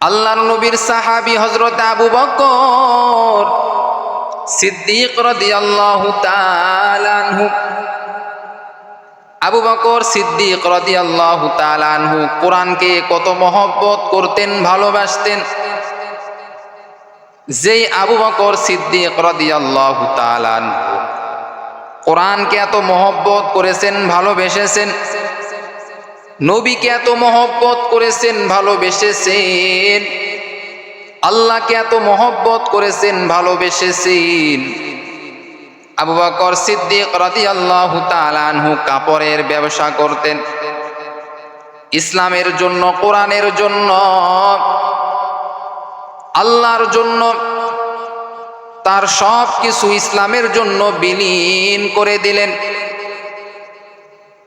আল্লাহর নবীর সাহাবী হযরত আবু বকর সিদ্দিক রাদিয়াল্লাহু তাআলা আনহু, আবু বকর সিদ্দিক রাদিয়াল্লাহু তাআলা আনহু কোরআনকে কত মহব্বত করতেন, ভালোবাসতেন। যেই আবু বকর সিদ্দিক রাদিয়াল্লাহু তাআলা আনহু কোরআনকে এত মহব্বত করেছেন, ভালোবেসেছেন, নবীকে এত মহব্বত করেছেন, ভালোবেসেছেন, আল্লাহকে এত মহব্বত করেছেন, ভালোবেসেছেন, আবু বকর সিদ্দিক রাদিয়াল্লাহু তাআলা আনহু কাপড়ের ব্যবসা করতেন। ইসলামের জন্য, কোরআনের জন্য, আল্লাহর জন্য তার সব কিছু ইসলামের জন্য বিলীন করে দিলেন।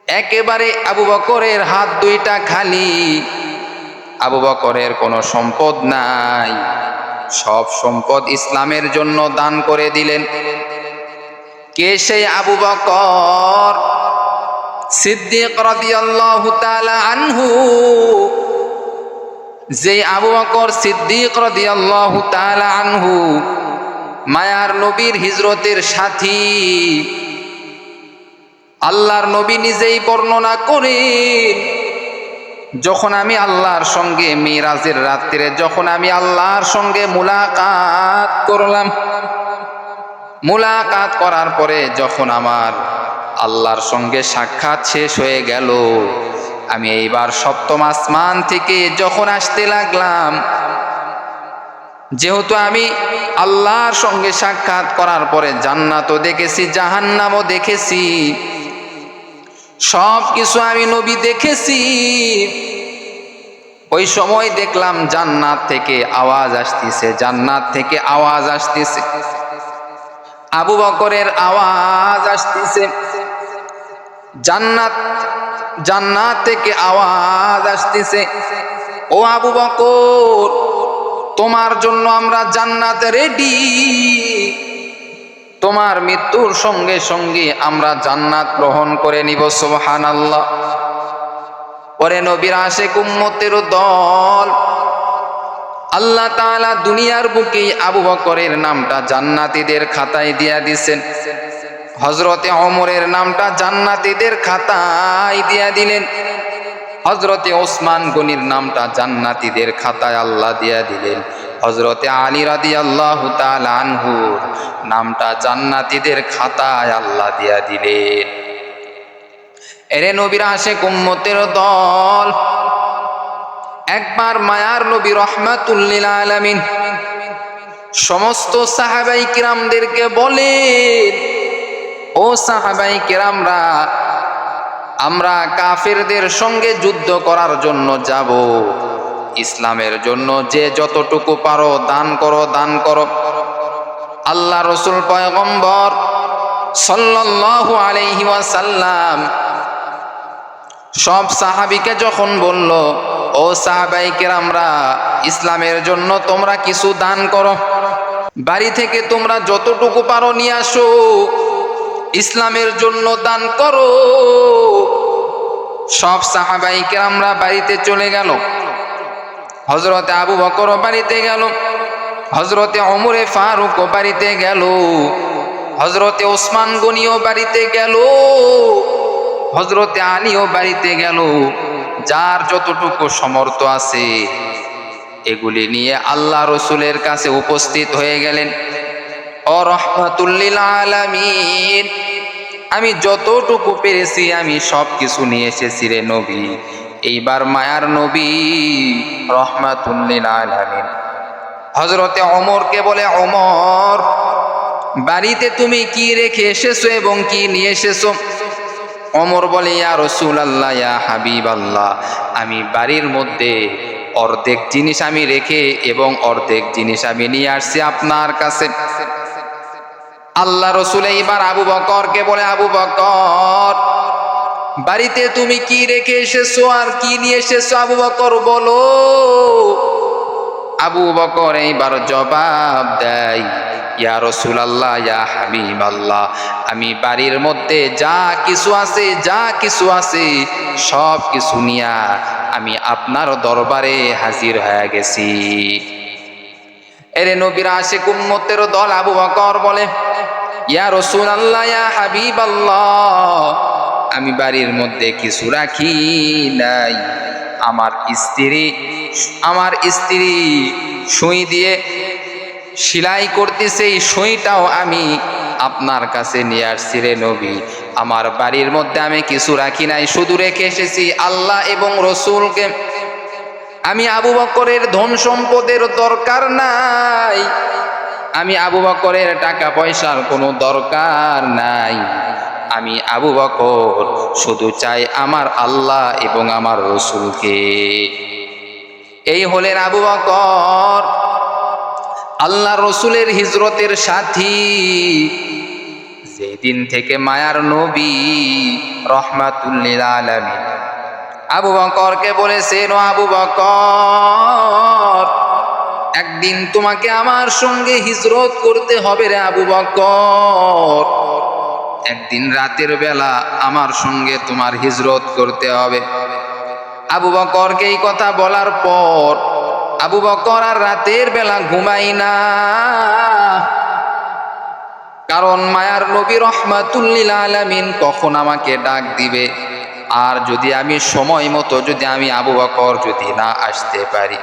একেবারে আবু বকরের হাত দুইটা খালি, আবু বকরের কোনো সম্পদ নাই, সব সম্পদ ইসলামের জন্য দান করে দিলেন। কে সেই আবু বকর সিদ্দিক রাদিয়াল্লাহু তাআলা আনহু? যে আবু বকর সিদ্দিক রাদিয়াল্লাহু তাআলা আনহু মায়ার নবীর হিজরতের সাথী। আল্লাহর নবী নিজেই বর্ণনা করেন, যখন আমি আল্লাহর সঙ্গে মিরাজের রাত্রিরে যখন আমি আল্লাহর সঙ্গে মুলাকাত করলাম, মুলাকাত করার পরে যখন আমার আল্লাহর সঙ্গে সাক্ষাৎ শেষ হয়ে গেল, আমি এইবার সপ্তম আসমান থেকে যখন আসতে লাগলাম, যেহেতু আমি আল্লাহর সঙ্গে সাক্ষাৎ করার পরে জান্নাতও দেখেছি, জাহান্নামও দেখেছি, সব কিছু আমি নবী দেখেছি। ওই সময় দেখলাম জান্নাত থেকে আওয়াজ আসতেছে, জান্নাত থেকে আওয়াজ আসতেছে, আবু বকরের আওয়াজ আসতেছে, জান্নাত থেকে আওয়াজ আসতেছে, ও আবু বকর, তোমার জন্য আমরা জান্নাতে রেডি, তোমার মৃত্যুর সঙ্গে সঙ্গে আমরা জান্নাত গ্রহণ করে নিব। সুবহানাল্লাহ। পরে নবীর আশিক উম্মতের দল আল্লাহ তাআলা দুনিয়ার বুকে আবু বকরের নামটা জান্নাতীদের খাতায় দিয়া দিছেন, হযরতে ওমরের নামটা জান্নাতীদের খাতায় দিয়া দিলেন, হযরতে ওসমান গনির নামটা জান্নাতীদের খাতায় আল্লাহ দিয়া দিলেন, হযরতে আলী রাদিয়াল্লাহু তাআলা আনহুর নামটা জান্নাতীদের খাতায় আল্লাহ দিয়া দিলেন। এরে নবীর আশিক উম্মতের দল, একবার মায়ার নবী রাহমাতুল লিল আলামিন সমস্ত সাহাবায়ে কিরামদেরকে বলেন, ও সাহাবায়ে কিরামরা, আমরা কাফেরদের সঙ্গে যুদ্ধ করার জন্য যাব, ইসলামের জন্য যে যতটুকু পারো দান করো, দান করো। আল্লাহ রাসূল পয়গম্বর সাল্লাল্লাহু আলাইহি ওয়াসাল্লাম সব সাহাবীকে যখন বলল, ও সাহাবায়ে কেরামরা, ইসলামের জন্য তোমরা কিছু দান করো, বাড়ি থেকে তোমরা যতটুকু পারো নিয়ে আসো, ইসলামের জন্য দান করো। সব সাহাবায়ে কেরামরা বাড়িতে চলে গেল, হযরতে আবু বকর বাড়িতে গেল, হযরতে ওমরে ফারুক বাড়িতে গেল, হযরতে ওসমান গনিও বাড়িতে গেল, হযরতে আলীও বাড়িতে গেল। যার যতটুকু সমর্থ আছে এগুলি নিয়ে আল্লাহ রসুলের কাছে উপস্থিত হয়ে গেলেন। ও রাহমাতুল লিল আলামিন, আমি যতটুকু পেরেছি আমি সব কিছু নিয়ে এসেছি রে নবী। এইবার মায়ার নবী রাহমাতুল লিল আলামিন হযরতে ওমরকে বলে, ওমর, বাড়িতে তুমি কি রেখে এসেছো এবং কি নিয়ে এসেছো? ওমর বলে, ইয়া রাসূলুল্লাহ, ইয়া হাবিবাল্লাহ, আমি বাড়ির মধ্যে অর্ধেক জিনিস আমি রেখে এবং অর্ধেক জিনিস আমি নিয়ে আসছি আপনার কাছে। আল্লাহ রাসূল এইবার আবু বকরকে বলে, আবু বকর, বাড়িতে তুমি কি রেখে এসেছো আর কি নিয়ে এসেছো? আবু বকর বলো। আবু বকর এইবার জবাব দেয়, ইয়া রাসূলুল্লাহ, ইয়া হাবিবাল্লাহ, আমি বাড়ির মধ্যে যা কিছু আছে সব কিছু নিয়া আমি আপনার দরবারে হাজির হয়ে গেছি। এরে নবীর আশিক উম্মতের দল আবু বকর বলে, ইয়া রাসূলুল্লাহ, ইয়া হাবিবাল্লাহ, আমি বাড়ির মধ্যে কিছু রাখি নাই। আমার স্ত্রী সুই দিয়ে সেলাই করতেছে, এই সুইটাও আমি আপনার কাছে নিয়ে আসছি রে নবী। আমার বাড়ির মধ্যে আমি কিছু রাখি নাই, শুধু রেখে এসেছি আল্লাহ এবং রসুলকে। আমি আবু বকরের ধন সম্পদের দরকার নাই, আমি আবু বকরের টাকা পয়সার কোনো দরকার নাই। আমি আবু বকর শুধু চাই আমার আল্লাহ এবং আমার রসুলকে। এই হলেন আবু বকর, আল্লাহ রসুলের হিজরতের সাথী। যেদিন থেকে মায়ার নবী রহমাতুল লিল আলামিন আবু বকরকে বলেছেন, ও আবু বকর, একদিন তোমাকে আমার সঙ্গে হিজরত করতে হবে রে আবু বকর, একদিন রাতের বেলা আমার সঙ্গে তোমার হিজরত করতে হবে। আবু বকরকে এই কথা বলার পর আবু বকর আর রাতের বেলা ঘুমাই না, কারণ মায়ার নবী রহমাতুল লিল আলামিন কখন আমাকে ডাক দিবে, আর যদি আমি সময় মতো যদি আমি আবু বকর যদি না আসতে পারি,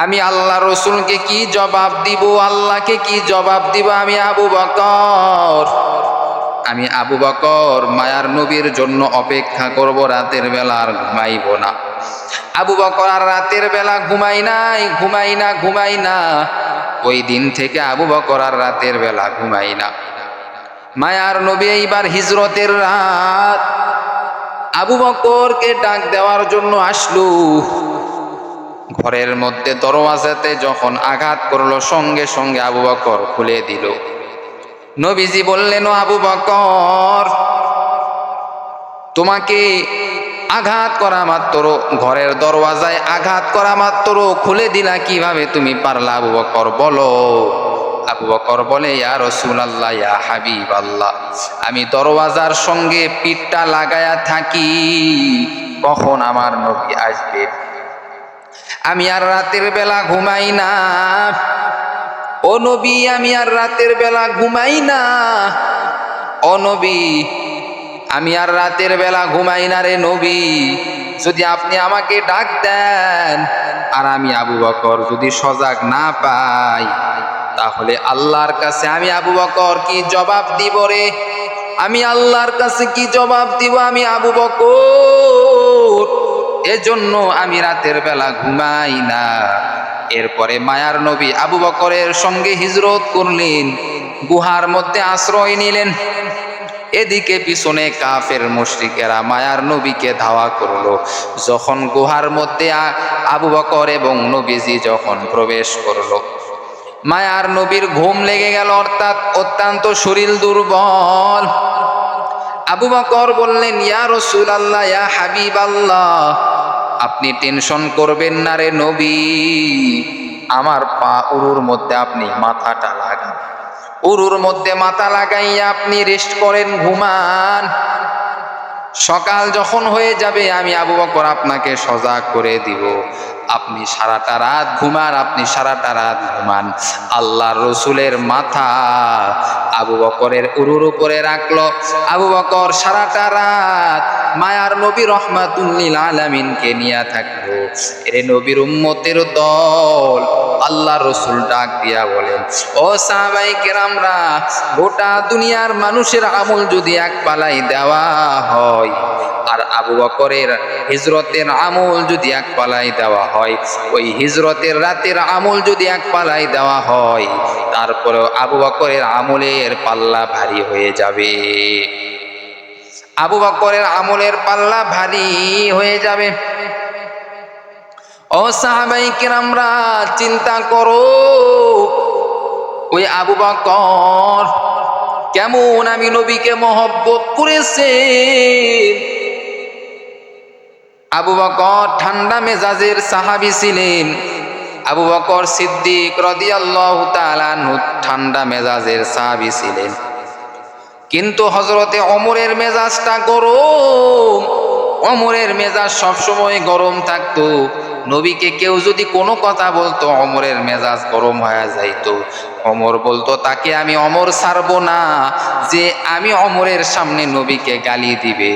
আমি আল্লাহ রসুলকে কি জবাব দিব, আল্লাহকে কি জবাব দিব? আমি আবু বকর মায়ার নবীর জন্য অপেক্ষা করব, রাতের বেলা আর ঘুমাইব না। আবু বকর আর রাতের বেলা ঘুমাই না। ওই দিন থেকে আবু বকর আর রাতের বেলা ঘুমাই না। মায়ার নবী এইবার হিজরতের রাত আবু বকরকে ডাক দেওয়ার জন্য আসলো। ঘরের মধ্যে দরওয়াজাতে যখন আঘাত করলো, সঙ্গে সঙ্গে আবু বকর খুলে দিল। নবীজি বললেন, ও আবু বকর, তোমাকে আঘাত করা মাত্র, ঘরের দরওয়াজায় আঘাত করা মাত্র খুলে দিলা কিভাবে, তুমি পারলা? আবু বকর বলো। আবু বকর বলে, ইয়া রাসূলুল্লাহ, ইয়া হাবিবাল্লাহ, আমি দরওয়াজার সঙ্গে পিঠটা লাগায়া থাকি, কখন আমার নবী আসবে। আমি আর রাতের বেলা ঘুমাই না, ও নবী, আমি আর রাতের বেলা ঘুমাই না, ও নবী, আমি আর রাতের বেলা ঘুমাই না রে নবী। যদি আপনি আমাকে ডাক দেন আর আমি আবু বকর যদি সজাগ না পাই, তাহলে আল্লাহর কাছে আমি আবু বকর কি জবাব দিব রে? আমি আল্লাহর কাছে কি জবাব দিব? আমি আবু বকর, এজন্য আমি রাতের বেলা ঘুমাই না। এরপরে মায়ার নবী আবু বকরের সঙ্গে হিজরত করলেন, গুহার মধ্যে আশ্রয় নিলেন। এদিকে পিছনে কাফের মুশরিকেরা মায়ার নবীকে ধাওয়া করলো। যখন গুহার মধ্যে আবু বকর এবং নবীজি যখন প্রবেশ করলো, মায়ার নবীর ঘুম লেগে গেল, অর্থাৎ অত্যন্ত শরীর দুর্বল। আবু বকর বললেন, ইয়া রাসূলুল্লাহ, ইয়া হাবিবাল্লাহ, আপনি টেনশন করবেন না রে নবী, আমার পা উরুর মধ্যে আপনি মাথাটা লাগান, উরুর মধ্যে মাথা লাগাইয়া আপনি রেস্ট করেন, ঘুমান। সকাল যখন হয়ে যাবে আমি আবু বকর আপনাকে সজাগ করে দিব। আপনি সারাটা রাত ঘুমান। আল্লাহর রসুলের মাথা আবু বকরের উরুর উপরে রাখলো। আবু বকর সারাটা রাত মায়ার নবী রহমাতুল লিল আলামিনকে নিয়ে থাকলো। এর নবীর উম্মতের দল আল্লাহ রসুল ডাক দিয়া বলেন, ও সাহাবায়ে কেরামরা, গোটা দুনিয়ার মানুষের আমল যদি এক পালাই দেওয়া হয়, আর আবু বকরের হিজরতের আমল যদি এক পালাই দেওয়া হয়, ওই হিজরতের রাতের আমল যদি এক পালাই দেওয়া হয়, তারপরেও আবু বকরের আমলের পাল্লা ভারী হয়ে যাবে। আবু বকরের আমলের পাল্লা ভারী হয়ে যাবে। ও সাহাবায়ে কেরামরা, চিন্তা করো, ওই আবু বকর কেমন আমি নবীকে মহব্বত করেছেন। আবু বকর ঠান্ডা মেজাজের সাহাবী ছিলেন, আবু বকর সিদ্দিক রাদিয়াল্লাহু তাআলা আনহু ঠান্ডা মেজাজের সাহাবী ছিলেন, কিন্তু হযরতে ওমরের মেজাজটা গরম। ওমরের মেজাজ সবসময় গরম থাকতো। নবীকে কেউ যদি কোনো কথা বলতো ওমরের মেজাজ গরম হয়ে যাইতো। ওমর বলতো তাকে আমি ওমর ছাড়বো না, যে আমি ওমরের সামনে নবীকে গালি দিবে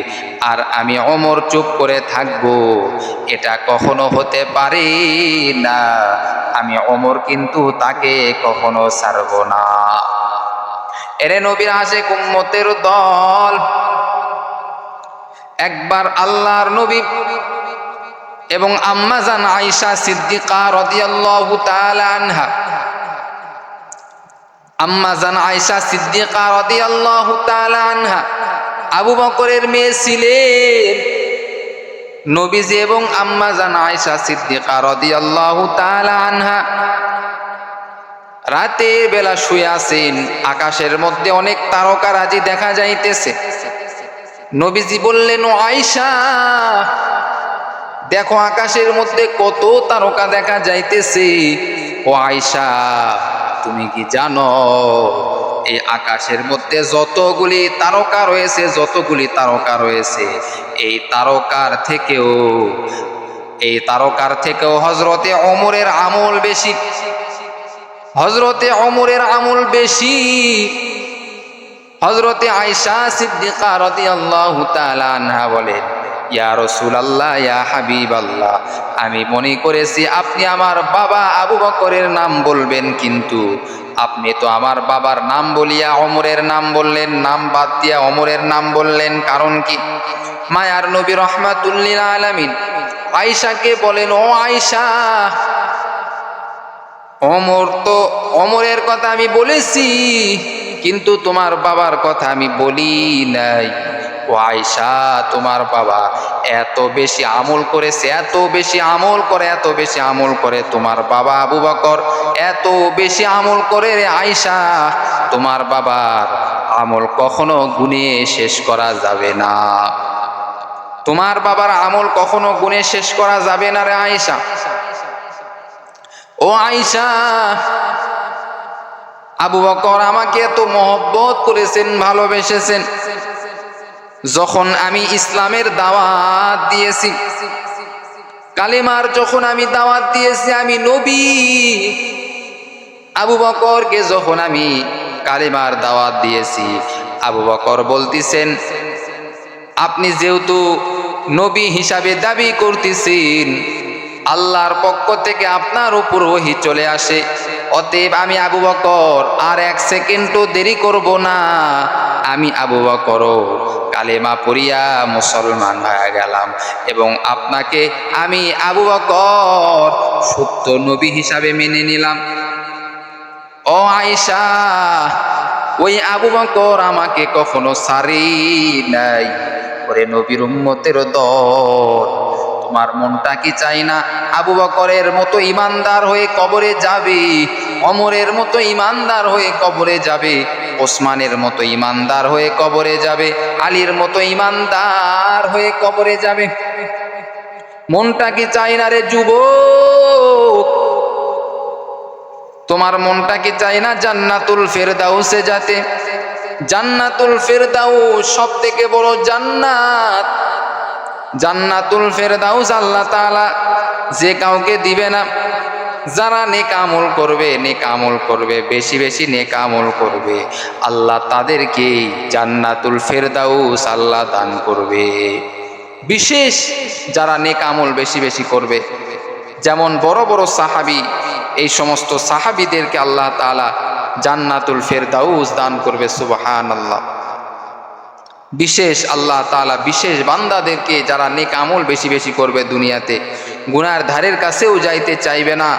আর আমি ওমর চুপ করে থাকবো, এটা কখনো হতে পারে না। আমি ওমর কিন্তু তাকে কখনো ছাড়বো না। এরে নবীর আশিক উম্মতের দল, একবার আল্লাহর নবী এবং আম্মা জান আয়েশা সিদ্দিকা রাদিয়াল্লাহু তাআলা আনহা, আম্মা জান আয়েশা সিদ্দিকা রাদিয়াল্লাহু তাআলা আনহা আবু বকরের মেয়ে ছিলেন। নবীজি এবং আম্মা জান আয়েশা সিদ্দিকা রাদিয়াল্লাহু তাআলা আনহা রাতের বেলা শুয়ে আছেন, আকাশের মধ্যে অনেক তারকারাজি দেখা যাইতেছে। নবীজি বললেন, ও আয়েশা, দেখো আকাশের মধ্যে কত তারকা দেখা যাইতেছে। ও আয়েশা, তুমি কি জানো এই আকাশের মধ্যে যতগুলি তারকা রয়েছে এই তারকার থেকেও হযরতে ওমরের আমল বেশি, হযরতে ওমরের আমল বেশি। হযরতে আয়েশা সিদ্দিকা রাদিয়াল্লাহু তাআলা আনহা বলেন, ইয়া রাসূলুল্লাহ, ইয়া হাবিবাল্লাহ, আমি মনে করেছি আপনি আমার বাবা আবু বকরের নাম বলবেন, কিন্তু আপনি তো আমার বাবার নাম বলিয়া ওমরের নাম বললেন, নাম বাদ দিয়া ওমরের নাম বললেন, কারণ কি? মায়ার নবী রাহমাতুল লিল আলামিন আয়েশাকে বলেন, ও আয়েশা, ওমরের কথা আমি বলেছি, কিন্তু তোমার বাবার কথা আমি বলি নাই। ও আয়েশা, তোমার বাবা এত বেশি আমল করে, তোমার বাবা আবু বকর এত বেশি আমল করে রে আয়েশা, তোমার বাবার আমল কখনো গুণে শেষ করা যাবে না, তোমার বাবার আমল কখনো গুণে শেষ করা যাবে না রে আয়েশা। ও আয়েশা, আবু বকর আমাকে এত মহব্বত করেছেন, ভালোবেসেছেন, যখন আমি ইসলামের দাওয়াত দিয়েছি, কালেমার যখন আমি দাওয়াত দিয়েছি, আমি নবী আবু বকরকে যখন আমি কালেমার দাওয়াত দিয়েছি, আবু বকর বলতেছেন, আপনি যেহেতু নবী হিসাবে দাবি করতেছেন, আল্লাহর পক্ষ থেকে আপনার উপর ওহী চলে আসে, অতএব আমি আবু বকর আর এক সেকেন্ডও দেরি করব না, আমি আবু বকরও কালেমা পড়িয়া মুসলমান হয়ে গেলাম এবং আপনাকে আমি আবু বকর সত্য নবী হিসাবে মেনে নিলাম। ও আয়েশা, ওই আবু বকর আমাকে কখনো ছাড়ি নাই। ওরে নবীর উম্মতের দল, তোমার মনটা কি চাই না আবু বকরের মতো ইমানদার হয়ে কবরে যাবে, ওমরের মতো ইমানদার হয়ে কবরে যাবে, ওসমানের মতো ইমানদার হয়ে কবরে যাবে, আলীর মতো ইমানদার হয়ে কবরে যাবে? মনটা কি চাই না রে যুবক? তোমার মনটা কি চাই না জান্নাতুল ফেরদাউসে যেতে? জান্নাতুল ফেরদাউস সব থেকে বড় জান্নাত। জান্নাতুল ফেরদাউস আল্লাহ তাআলা যে কাউকে দিবে না, যারা নেক আমল করবে, বেশি বেশি নেক আমল করবে, আল্লাহ তাদেরকে জান্নাতুল ফেরদাউস আল্লাহ দান করবে। বিশেষ যারা নেক আমল বেশি বেশি করবে, যেমন বড় বড় সাহাবী, এই সমস্ত সাহাবীদেরকে আল্লাহ তাআলা জান্নাতুল ফেরদাউস দান করবে। সুবহানাল্লাহ। বিশেষ আল্লাহ তাআলা বিশেষ বান্দাদেরকে, যারা নেক আমল বেশি বেশি করবে, দুনিয়াতে গুনার ধারের কাছেও যাইতে চাইবে না,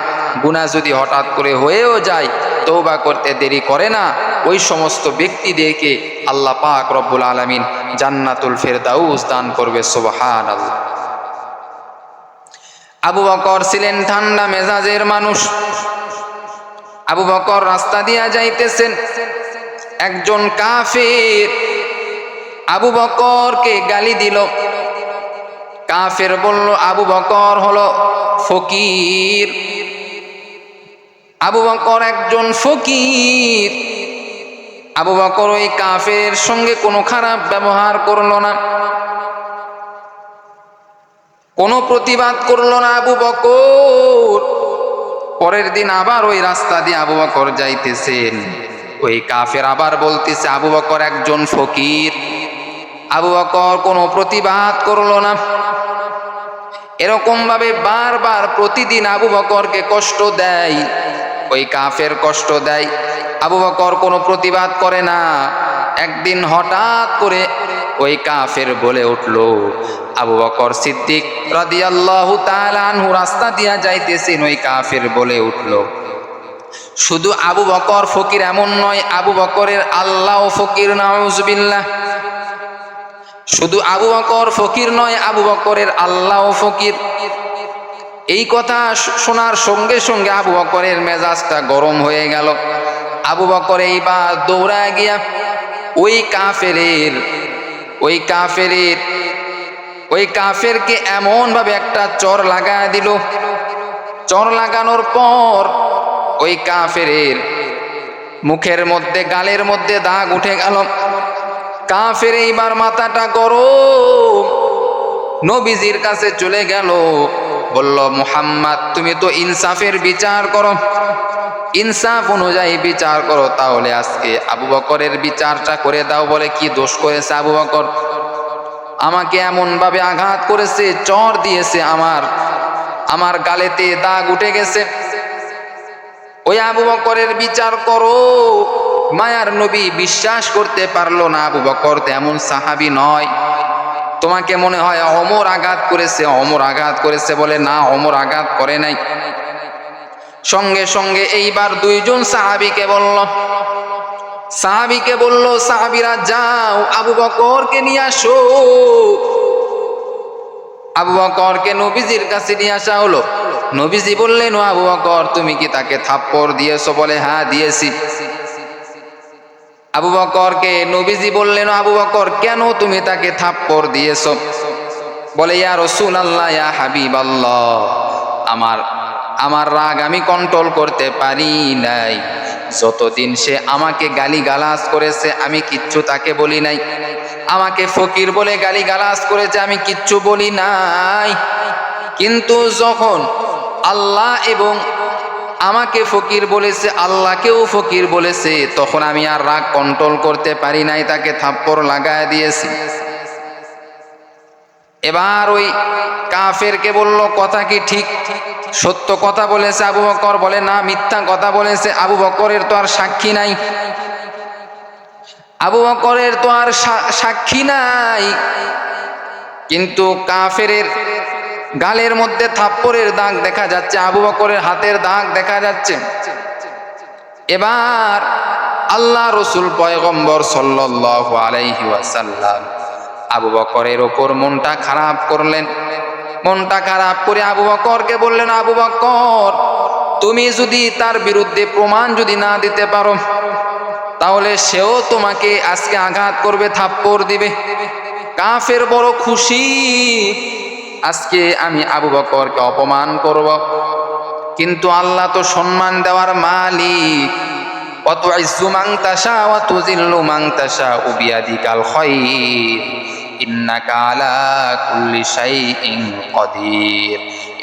গুনাহ যদি হঠাৎ করে হয়েও যায় তওবা করতে দেরি করে না, ওই সমস্ত ব্যক্তিদেরকে আল্লাহ পাক রব্বুল আলামিন জান্নাতুল ফেরদাউস দান করবে। সুবহানাল্লাহ। আবু বকর ছিলেন ঠান্ডা মেজাজের মানুষ। আবু বকর রাস্তা দিয়া যাইতেছেন, একজন কাফের আবু বকরকে গালি দিল। কাফের বলল, আবু বকর হলো ফকির, আবু বকর একজন ফকির। আবু বকর ওই কাফের সঙ্গে কোনো খারাপ ব্যবহার করলো না, কোনো প্রতিবাদ করলো না আবু বকর। পরের দিন আবার ওই রাস্তা দিয়ে আবু বকর যাইতেছেন, ওই কাফের আবার বলতেছে আবু বকর একজন ফকির। আবু বকর কোনো প্রতিবাদ করলো না। এরকম ভাবে বারবার প্রতিদিন আবু বকরকে কষ্ট দেয়, ওই কাফের কষ্ট দেয়, আবু বকর কোনো প্রতিবাদ করে না। একদিন হঠাৎ করে ওই কাফের বলে উঠলো, আবু বকর সিদ্দিক রাদিয়াল্লাহু তাআলা আনহু রাস্তা দিয়া যাইতেছেন, ওই কাফের বলে উঠলো, শুধু আবু বকর ফকির এমন নয়, আবু বকরের আল্লাহও ফকির, নাউজুবিল্লাহ। শুধু আবু বকর ফকির নয়, আবু বকরের আল্লাহও ফকির। এই কথা শোনার সঙ্গে সঙ্গে আবু বকরের মেজাজটা গরম হয়ে গেল। আবু বকর এইবার দৌড়ায় গিয়া ওই কাফেরকে এমন ভাবে একটা চর লাগায় দিল। চর লাগানোর পর ওই কাফের মুখের মধ্যে, গালের মধ্যে দাগ উঠে গেল। কাফের এইবার মাথাটা গরম, নবীজির কাছে চলে গেল, বলল, মুহাম্মদ তুমি তো ইনসাফের বিচার করো, ইনসাফ অনুযায়ী বিচার করো, তাহলে আজকে আবু বকরের বিচারটা করে দাও। বলে, কি দোষ করেছে আবু বকর? আমাকে এমন ভাবে আঘাত করেছে, চর দিয়েছে, আমার গালেতে দাগ উঠে গেছে, ওই আবু বকরের বিচার করো। মায়ার নবী বিশ্বাস করতে পারলো না, আবু বকর তেমন সাহাবী নয়, তোমাকে মনে হয় ওমর আঘাত করেছে, ওমর আঘাত করেছে। বলে, না, ওমর আঘাত করে নাই। সঙ্গে সঙ্গে এইবার দুইজন সাহাবীকে বলল, সাহাবীরা যাও আবু বকরকে নিয়ে আসো। আবু বকরকে নবীজির কাছে নিয়ে আসা হলো। নবীজি বললেন, ও আবু বকর, তুমি কি তাকে থাপ্পড় দিয়েছো? বলে, হ্যাঁ দিয়েছি। আবু বকরকে নবীজি বললেন, আবু বকর, কেন তুমি তাকে থাপ্পড় দিয়েছো? বলে, ইয়া রাসূলুল্লাহ, ইয়া হাবিবাল্লাহ, আমার রাগ আমি কন্ট্রোল করতে পারি নাই। যতদিন সে আমাকে গালিগালাজ করেছে আমি কিচ্ছু তাকে বলি নাই, আমাকে ফকির বলে গালিগালাজ করেছে আমি কিচ্ছু বলি নাই, কিন্তু যখন আল্লাহ এবং আমাকে ফকির বলেছে, আল্লাহকেও ফকির বলেছে, তখন আমি আর রাগ কন্ট্রোল করতে পারি নাই, তাকে থাপ্পড় লাগায় দিয়েছি। এবার ওই কাফেরকে বলল, কথা কি ঠিক, সত্য কথা বলেছে আবু বকর? বলে, না, মিথ্যা কথা বলেছে। আবু বকরের তো আর সাক্ষী নাই, আবু বকরের তো আর সাক্ষী নাই। কিন্তু কাফের গালের মধ্যে থাপ্পড়ের দাগ দেখা যাচ্ছে, আবু বকরের হাতের দাগ দেখা যাচ্ছে। এবার আল্লাহ রসুল পয়গম্বর সাল্লাল্লাহু আলাইহি ওয়াসাল্লাম আবু বকরের ওপর মনটা খারাপ করলেন। মনটা খারাপ করে আবু বকরকে বললেন, আবু বকর, তুমি যদি তার বিরুদ্ধে প্রমাণ যদি না দিতে পারো, তাহলে সেও তোমাকে আজকে আঘাত করবে, থাপ্পড় দিবে। কাফের বড় খুশি, আজকে আমি আবু বকরকে অপমান করব। কিন্তু আল্লাহ তো সম্মান দেওয়ার মালিক, ওয়াতুইজ্জু মান তাশা ওয়া তুযিল্লু মান তাশা বিয়াদিকাল খায়র ইন্নাকা আলা কুল্লি শাইইন কাদির।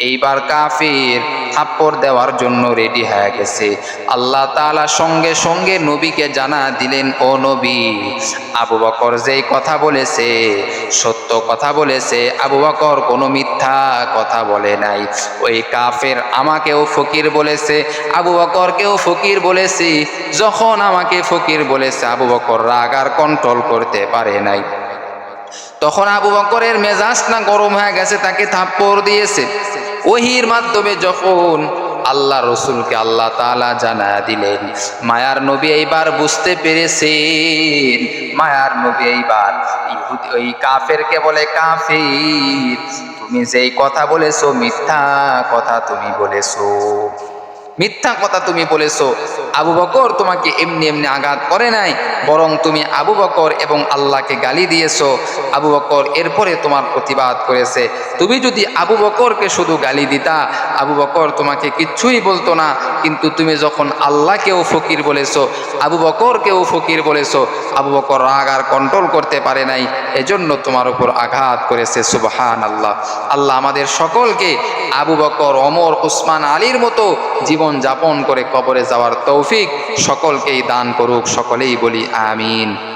এইবার কাফের থাপ্পড় দেওয়ার জন্য রেডি হয়ে গেছে। আল্লাহ তাআলা সঙ্গে সঙ্গে নবীকে জানা দিলেন, ও নবী, আবু বকর যেই কথা বলেছে সত্য কথা বলেছে, আবু বকর কোনো মিথ্যা কথা বলে নাই। ওই কাফের আমাকেও ফকির বলেছে, আবু বকরকেও ফকির বলেছে। যখন আমাকে ফকির বলেছে, আবু বকর রাগ আর কন্ট্রোল করতে পারে নাই। তখন আবু বকরের মেজাজটা গরম হয়ে গেছে, তাকে থাপ্পড় দিয়েছে। ওহির মাধ্যমে যখন আল্লাহ রসুলকে আল্লাহ তাআলা জানায়া দিলেন, মায়ার নবী এইবার বুঝতে পেরেছেন। মায়ার নবী এইবার ওই কাফেরকে বলে, কাফির, তুমি যেই কথা বলেছো মিথ্যা কথা তুমি বলেছো। মিথ্যা কথা তুমি বলেছো। আবু বকর তোমাকে এমনি এমনি আঘাত করে নাই, বরং তুমি আবু বকর এবং আল্লাহকে গালি দিয়েছো। আবু বকর এরপরে তোমার প্রতিবাদ করেছে। তুমি যদি আবু বকরকে শুধু গালি দিতা, আবু বকর তোমাকে কিচ্ছুই বলতো না, কিন্তু তুমি যখন আল্লাহকেও ফকির বলেছো, আবু বকরকেও ফকির বলেছো, আবু বকর রাগ আর কন্ট্রোল করতে পারে নাই, এজন্য তোমার উপর আঘাত করেছে। সুবহানাল্লাহ। আল্লাহ আমাদের সকলকে আবু বকর, ওমর, উসমান, আলীর মতো জীবন যাপন করে কবরে যাওয়ার তৌফিক সকলকেই দান করুক। সকলেই বলি আমিন।